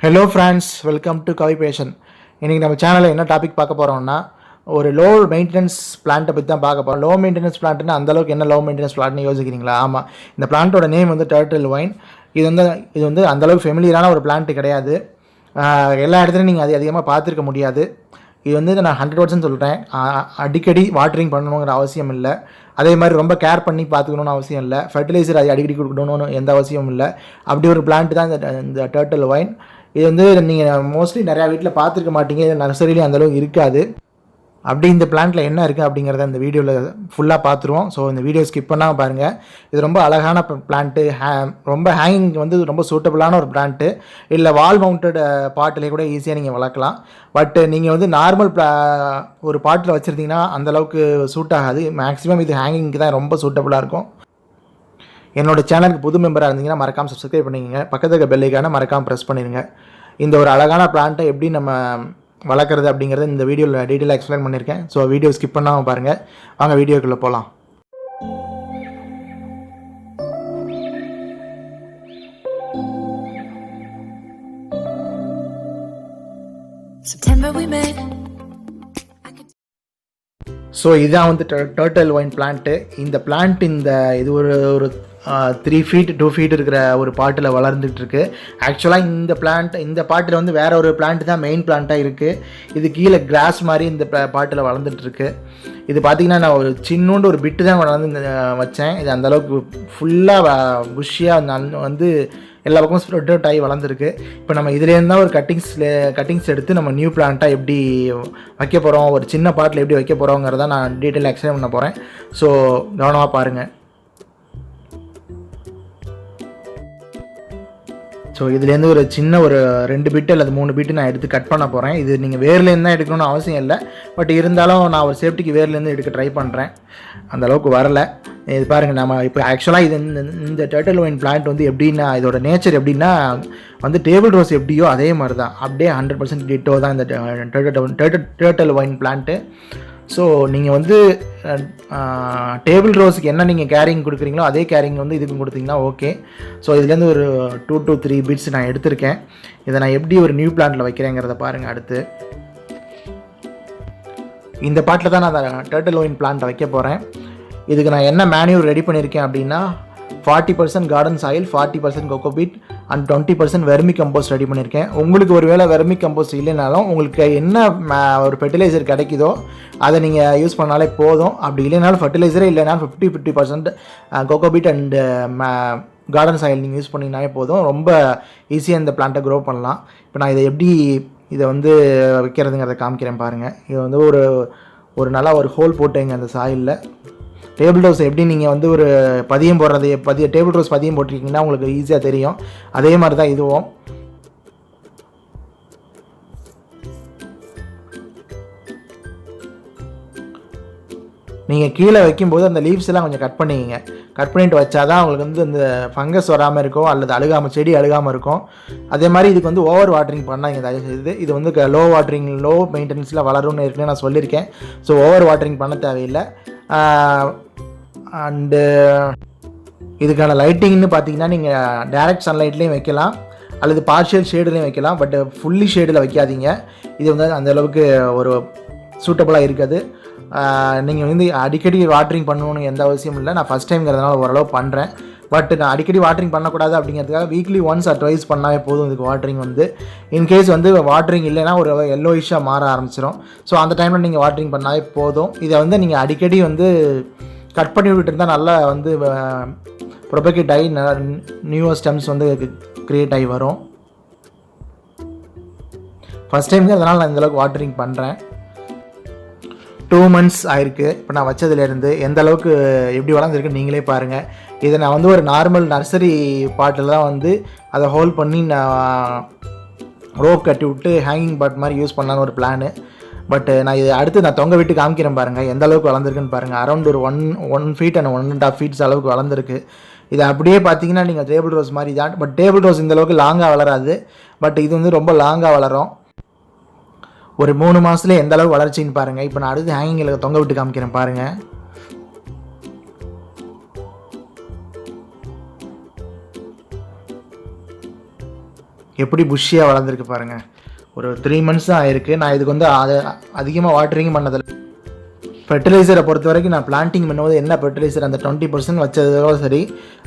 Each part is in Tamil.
Hello friends, welcome to Kavi passion. இன்றைக்கி நம்ம சேனலில் என்ன டாபிக் பார்க்க போகிறோம்னா, ஒரு லோ மெயின்டெனன்ஸ் பிளான்ட்டை பற்றி தான் பார்க்க போகிறோம். லோ மெயின்டெனன்ஸ் பிளான்ட்னா அந்தளவுக்கு என்ன லோ மெயின்டெனன்ஸ் பிளான்ட்னு யோசிக்கிறீங்களா? ஆமாம், இந்த பிளான்ட்டோட நேம் வந்து டர்ட்டில் ஒயின். இது வந்து அந்தளவுக்கு ஃபெமிலியரான ஒரு பிளான்ட்டு கிடையாது. எல்லா இடத்துலையும் நீங்கள் அது அதிகமாக பார்த்துருக்க முடியாது. இது வந்து நான் 100% சொல்கிறேன். அடிக்கடி வாட்டரிங் பண்ணணுங்கிற அவசியம் இல்லை. அதே மாதிரி ரொம்ப கேர் பண்ணி பார்த்துக்கணுன்னு அவசியம் இல்லை. ஃபர்டிலைசர் அது அடிக்கடி கொடுக்கணும்னு எந்த அவசியமும் இல்லை. அப்படி ஒரு பிளான்ட் தான் இந்த டர்ட்டில் ஒயின். இது வந்து நீங்கள் மோஸ்ட்லி நிறையா வீட்டில் பார்த்துருக்க மாட்டீங்க. இது நர்சரிலேயும் அந்தளவுக்கு இருக்காது. அப்படி இந்த பிளான்ட்டில் என்ன இருக்குது அப்படிங்கிறத இந்த வீடியோவில் ஃபுல்லாக பார்த்துருவோம். ஸோ இந்த வீடியோ ஸ்கிப் பண்ணாமல் பாருங்கள். இது ரொம்ப அழகான பிளான்ட்டு. ரொம்ப ஹேங்கிங் வந்து ரொம்ப சூட்டபுளான ஒரு பிளான்ட்டு. இல்லை வால் மவுண்டட் பாட்டிலே கூட ஈஸியாக நீங்கள் வளர்க்கலாம். பட் நீங்கள் வந்து நார்மல் ஒரு பாட்டில் வச்சுருந்தீங்கன்னா அந்தளவுக்கு சூட் ஆகாது. மேக்ஸிமம் இது ஹேங்கிங்க்கு தான் ரொம்ப சூட்டபுளாக இருக்கும். என்னோடய சேனலுக்கு புது மெம்பராக இருந்தீங்கன்னா மறக்காமல் சப்ஸ்கிரைப் பண்ணிக்கங்க. பக்கத்தில் இருக்க பெல் ஐக்கானை மறக்காமல் ப்ரெஸ் பண்ணிடுங்க. இந்த ஒரு அழகான பிளான்ட்டை எப்படி நம்ம வளர்க்குறது அப்படிங்கிறத இந்த வீடியோவில் டீட்டெயிலாக எக்ஸ்பிளைன் பண்ணியிருக்கேன். ஸோ வீடியோ ஸ்கிப் பண்ணாமல் பாருங்கள். வாங்க வீடியோக்குள்ளே போகலாம். ஸோ இதுதான் வந்து டர்ட்டில் ஒயின் பிளான்ட்டு. இந்த பிளான்ட் இது ஒரு 3 feet 2 feet இருக்கிற ஒரு பாட்டில் வளர்ந்துட்டுருக்கு. ஆக்சுவலாக இந்த பாட்டில் வந்து வேறு ஒரு பிளான்ட் தான் மெயின் பிளான்ட்டாக இருக்குது. இது கீழே கிராஸ் மாதிரி இந்த பாட்டில் வளர்ந்துட்டுருக்கு. இது பார்த்திங்கன்னா நான் ஒரு சின்னோண்டு ஒரு பிட்டு தான் வளர்ந்து வச்சேன். இது அந்தளவுக்கு ஃபுல்லாக புஷ்ஷியாக வந்து எல்லா பக்கமும் ஸ்ப்ரெட் அவுட் ஆகி வளர்ந்துருக்கு. இப்போ நம்ம இதுலேருந்து தான் ஒரு கட்டிங்ஸ் எடுத்து நம்ம நியூ பிளான்ட்டாக எப்படி வைக்க போகிறோம், ஒரு சின்ன பாட்டில் எப்படி வைக்க போகிறோங்கிறத நான் டீட்டெயிலாக எக்ஸ்பிளைன் பண்ண போகிறேன். ஸோ கவனமாக பாருங்கள். ஸோ இதுலேருந்து ஒரு சின்ன ஒரு 2 பிட்டு அல்லது 3 பிட்டு நான் எடுத்து கட் பண்ண போகிறேன். இது நீங்கள் வேர்லேருந்து தான் எடுக்கணும்னு அவசியம் இல்லை. பட் இருந்தாலும் நான் ஒரு சேஃப்டிக்கு வேர்லேருந்து எடுக்க ட்ரை பண்ணுறேன். அந்தளவுக்கு வரலை. இது பாருங்கள், நம்ம இப்போ ஆக்சுவலாக இந்த டர்ட்டில் ஒயின் பிளான்ட் வந்து எப்படின்னா, இதோட நேச்சர் எப்படின்னா வந்து டேபிள் ரோஸ் எப்படியோ அதே மாதிரி தான், அப்படியே 100% டிட்டோ தான் இந்த டர்ட்டில் ஒயின் பிளான்ட்டு. ஸோ நீங்கள் வந்து டேபிள் ரோஸுக்கு என்ன நீங்கள் கேரிங் கொடுக்குறீங்களோ அதே கேரிங் வந்து இதுக்கும் கொடுத்தீங்கன்னா ஓகே. ஸோ இதுலேருந்து ஒரு 2 to 3 பிட்ஸ் நான் எடுத்திருக்கேன். இதை நான் எப்படி ஒரு நியூ பிளான்ட்டில் வைக்கிறேங்கிறத பாருங்கள். அடுத்து இந்த பாட்டில் தான் நான் டர்ட்டில் ஒயின் பிளான்ட்டை வைக்க போகிறேன். இதுக்கு நான் என்ன மேன்யூர் ரெடி பண்ணியிருக்கேன் அப்படின்னா 40% garden soil, 40% cocopeat and 20% vermicompost ready பண்ணியிருக்கேன். உங்களுக்கு ஒரு வேளை வெர்மி கம்போஸ்ட் இல்லைனாலும் உங்களுக்கு என்ன ஒரு ஃபெர்டிலைசர் கிடைக்குதோ அதை நீங்கள் யூஸ் பண்ணாலே போதும். அப்படி இல்லைனாலும் ஃபர்டிலைசரே இல்லைனாலும் 50% கோகோபீட் அண்டு கார்டன் சாயில் நீங்கள் யூஸ் பண்ணிங்கனாலே போதும். ரொம்ப ஈஸியாக இந்த பிளான்ட்டை க்ரோ பண்ணலாம். இப்போ நான் இதை வந்து வைக்கிறதுங்கிறத காமிக்கிறேன் பாருங்கள். இது வந்து ஒரு நல்லா ஒரு ஹோல் போட்டுங்க அந்த சாயிலில். டேபிள் ரோஸ் எப்படி நீங்கள் வந்து ஒரு பதியம் போடுறது டேபிள் ரோஸ் பதியம் போட்டிருக்கீங்கன்னா உங்களுக்கு ஈஸியாக தெரியும். அதே மாதிரி தான் இதுவும். நீங்கள் கீழே வைக்கும்போது அந்த லீவ்ஸ் எல்லாம் கொஞ்சம் கட் பண்ணிக்கங்க. கட் பண்ணிட்டு வச்சா தான் உங்களுக்கு வந்து இந்த ஃபங்கஸ் வராமல் இருக்கும் அல்லது செடி அழுகாமல் இருக்கும். அதே மாதிரி இதுக்கு வந்து ஓவர் வாட்டரிங் பண்ணாங்க தயவுசெய்து. இது வந்து லோ மெயின்டெனன்ஸில் வளரும்னு ஏற்கனவே நான் சொல்லியிருக்கேன். ஸோ ஓவர் வாட்டரிங் பண்ண தேவையில்லை. அண்டு இதுக்கான லைட்டிங்னு பார்த்தீங்கன்னா நீங்கள் டைரக்ட் சன்லைட்லேயும் வைக்கலாம் அல்லது பார்ஷியல் ஷேடுலேயும் வைக்கலாம். பட் ஃபுல்லி ஷேடில் வைக்காதீங்க. இது வந்து அந்தளவுக்கு ஒரு சூட்டபுளாக இருக்காது. நீங்கள் வந்து அடிக்கடி வாட்டரிங் பண்ணணும்னு எந்த அவசியம் இல்லை. நான் ஃபஸ்ட் டைம்ங்கிறதுனால ஓரளவு பண்ணுறேன். பட் நான் அடிக்கடி வாட்டரிங் பண்ணக்கூடாது அப்படிங்கிறதுக்காக வீக்லி ஒன்ஸ் ஆர் ட்வைஸ் பண்ணாவே போதும். இதுக்கு வாட்டரிங் வந்து இன்கேஸ் வந்து வாட்டரிங் இல்லைன்னா ஒரு எல்லோயிஷாக மாற ஆரம்பிச்சிடும். ஸோ அந்த டைமில் நீங்கள் வாட்டரிங் பண்ணாவே போதும். இதை வந்து நீங்கள் அடிக்கடி வந்து கட் பண்ணி விட்டுட்டு இருந்தால் நல்லா வந்து ப்ரொபகேட் ஆகி நியூவர் ஸ்டெம்ஸ் வந்து க்ரியேட் ஆகி வரும். ஃபஸ்ட் டைம்ங்கிறதுனால நான் இந்தளவுக்கு வாட்டரிங் பண்ணுறேன். 2 months ஆயிருக்கு இப்போ நான் வச்சதுலேருந்து. எந்த அளவுக்கு எப்படி வளர்ந்துருக்குன்னு நீங்களே பாருங்கள். இதை நான் வந்து ஒரு நார்மல் நர்சரி பாட்டில் தான் வந்து அதை ஹோல்ட் பண்ணி நான் ரோப் கட்டி விட்டு ஹேங்கிங் பாட் மாதிரி யூஸ் பண்ணலான்னு ஒரு பிளானு. பட் நான் இதை அடுத்து நான் தொங்க விட்டு காமிக்கிறேன் பாருங்கள் எந்த அளவுக்கு வளர்ந்துருக்குன்னு பாருங்கள். அரௌண்ட் ஒரு 1 feet and 1.5 feet அளவுக்கு வளர்ந்துருக்கு. இது அப்படியே பார்த்தீங்கன்னா நீங்கள் டேபிள் ரோஸ் மாதிரி தான். பட் டேபிள் ரோஸ் இந்தளவுக்கு லாங்காக வளராது. பட் இது வந்து ரொம்ப லாங்காக வளரும். ஒரு 3 மாதத்துல எந்த அளவுக்கு வளர்ச்சின்னு பாருங்கள். இப்போ நான் அடுத்து ஹேங்கிங்கில் தொங்க விட்டு காமிக்கிறேன் பாருங்கள். எப்படி புஷ்ஷியாக வளர்ந்துருக்கு பாருங்கள். ஒரு 3 months தான் ஆயிருக்கு. நான் இதுக்கு வந்து அதிகமாக வாட்டரிங் பண்ணதில்லை. ஃபெர்டிலைசரை பொறுத்த வரைக்கும் நான் பிளான்டிங் பண்ணும்போது என்ன ஃபெர்டிலைசர் அந்த 20% வச்சதோ சரி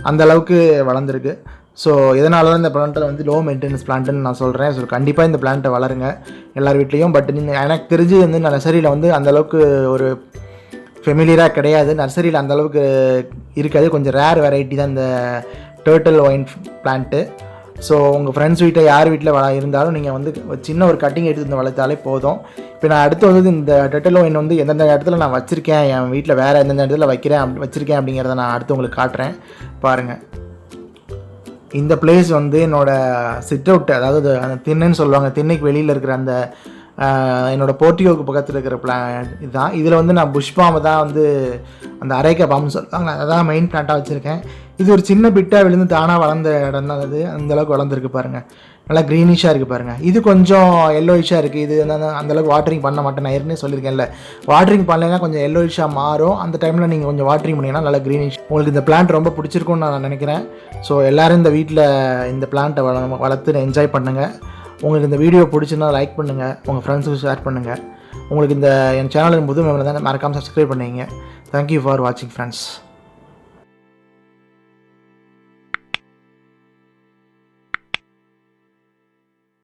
அந்த அளவுக்கு வளர்ந்துருக்கு. ஸோ இதனால தான் இந்த பிளான்ட்டில் வந்து லோ மெயின்டெனன்ஸ் பிளான்ட்டுன்னு நான் சொல்கிறேன். ஸோ கண்டிப்பாக இந்த பிளான்ட்டை வளருங்க எல்லார் வீட்லேயும். பட் நீங்கள் எனக்கு தெரிஞ்சு வந்து நான் நர்சரியில் வந்து அந்தளவுக்கு ஒரு ஃபெமிலியராக கிடையாது. நர்சரியில் அந்தளவுக்கு இருக்காது. கொஞ்சம் ரேர் வெரைட்டி தான் இந்த டர்ட்டில் ஒயின் பிளான்ட்டு. ஸோ உங்கள் ஃப்ரெண்ட்ஸ் வீட்டில் யார் வீட்டில் இருந்தாலும் நீங்கள் வந்து சின்ன ஒரு கட்டிங் எடுத்து வந்து வளர்த்தாலே போதும். இப்போ நான் அடுத்து வந்து இந்த டர்ட்டில் ஒயின் வந்து எந்தெந்த இடத்துல நான் வச்சுருக்கேன், என் வீட்டில் வேறு எந்தெந்த இடத்துல வச்சுருக்கேன் அப்படிங்கிறத நான் அடுத்து உங்களுக்கு காட்டுறேன் பாருங்கள். இந்த பிளேஸ் வந்து என்னோடய சிட் அவுட், அதாவது அந்த திண்ணைன்னு சொல்லுவாங்க, திண்ணைக்கு வெளியில் இருக்கிற அந்த என்னோடய போர்ட்டியோக்கு பக்கத்தில் இருக்கிற இதுதான். இதில் வந்து நான் புஷ் பாம்பை தான் வந்து அந்த அரைக்க பாம்பு சொல்லுவாங்க, அதான் மெயின் பிளான்ட்டாக வச்சுருக்கேன். இது ஒரு சின்ன பிட்டாக விழுந்து தானாக வளர்ந்த இடம் தான் அது. அந்தளவுக்கு வளர்ந்துருக்கு பாருங்கள். நல்லா க்ரீனிஷாக இருக்குது பாருங்கள். இது கொஞ்சம் எல்லோயிஷாக இருக்குது. இது அந்தளவுக்கு வாட்டரிங் பண்ண மாட்டேன். நான் ஏற்கனவே சொல்லியிருக்கேன்ல, வாட்டரிங் பண்ணலைன்னா கொஞ்சம் எல்லோயிஷாக மாறும். அந்த டைமில் நீங்கள் கொஞ்சம் வாட்டரிங் பண்ணிங்கன்னா நல்லா க்ரீனிஷ். உங்களுக்கு இந்த பிளான்ட் ரொம்ப பிடிச்சிருக்குன்னு நான் நினைக்கிறேன். ஸோ எல்லோரும் இந்த வீட்டில் இந்த பிளான்ட்டை வளர்த்து என்ஜாய் பண்ணுங்கள். உங்களுக்கு இந்த வீடியோ பிடிச்சிருந்தா லைக் பண்ணுங்கள், உங்கள் ஃப்ரெண்ட்ஸுக்கு ஷேர் பண்ணுங்கள். உங்களுக்கு இந்த என் சேனலுக்கு புது மெம்பர் தான் மறக்காமல் சப்ஸ்கிரைப் பண்ணுவீங்க. தேங்க்யூ ஃபார் வாட்சிங் ஃப்ரெண்ட்ஸ்.